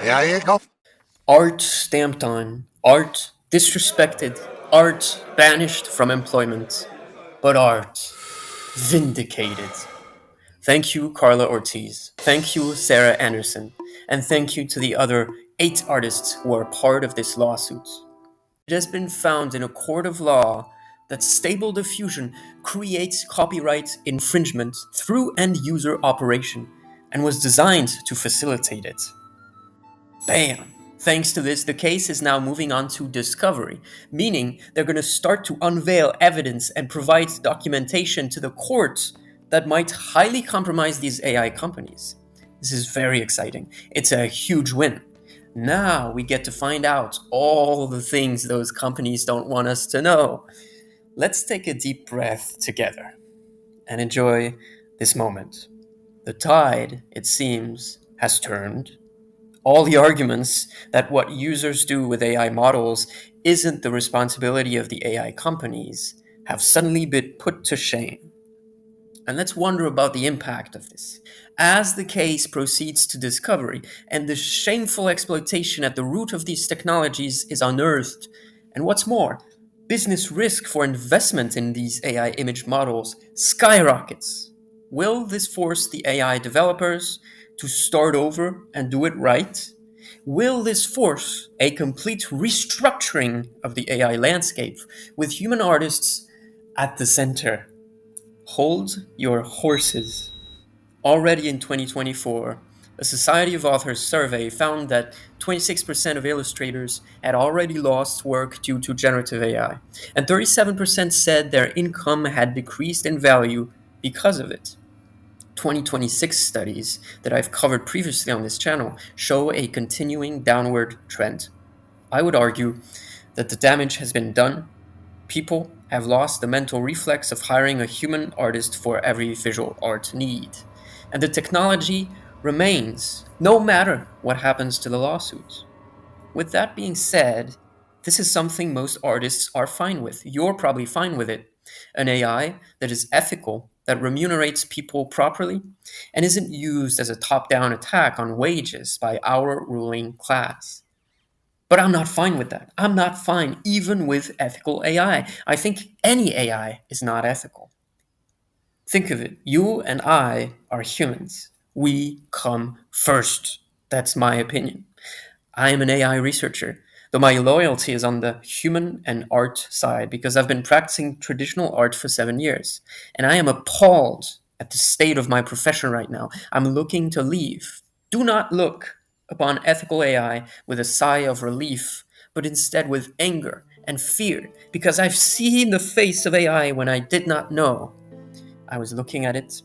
There you go. Art stamped on, art disrespected, art banished from employment, but art vindicated. Thank you, Carla Ortiz. Thank you, Sarah Anderson. And thank you to the other 8 artists who are part of this lawsuit. It has been found in a court of law that Stable Diffusion creates copyright infringement through end user operation and was designed to facilitate it. Bam! Thanks to this, the case is now moving on to discovery, meaning they're going to start to unveil evidence and provide documentation to the court that might highly compromise these AI companies. This is very exciting. It's a huge win. Now we get to find out all the things those companies don't want us to know. Let's take a deep breath together and enjoy this moment. The tide, it seems, has turned. All the arguments that what users do with AI models isn't the responsibility of the AI companies have suddenly been put to shame. And let's wonder about the impact of this. As the case proceeds to discovery and the shameful exploitation at the root of these technologies is unearthed, and what's more, business risk for investment in these AI image models skyrockets. Will this force the AI developers to start over and do it right? Will this force a complete restructuring of the AI landscape with human artists at the center? Hold your horses. Already in 2024, a Society of Authors survey found that 26% of illustrators had already lost work due to generative AI, and 37% said their income had decreased in value because of it. 2026 studies that I've covered previously on this channel show a continuing downward trend. I would argue that the damage has been done. People have lost the mental reflex of hiring a human artist for every visual art need. And the technology remains, no matter what happens to the lawsuits. With that being said, this is something most artists are fine with. You're probably fine with it. An AI that is ethical, that remunerates people properly, and isn't used as a top down attack on wages by our ruling class. But I'm not fine with that. I'm not fine even with ethical AI. I think any AI is not ethical. Think of it. You and I are humans. We come first. That's my opinion. I am an AI researcher, though my loyalty is on the human and art side because I've been practicing traditional art for 7 years. And I am appalled at the state of my profession right now. I'm looking to leave. Do not look upon ethical AI with a sigh of relief, but instead with anger and fear, because I've seen the face of AI when I did not know. I was looking at it,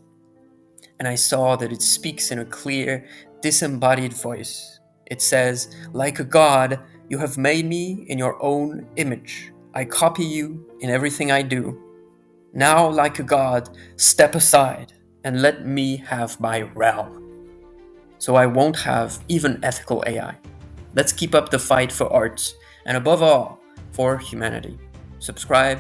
and I saw that it speaks in a clear, disembodied voice. It says, "Like a god, you have made me in your own image. I copy you in everything I do. Now, like a god, step aside and let me have my realm. So I won't have even ethical AI. Let's keep up the fight for art, and above all, for humanity." Subscribe,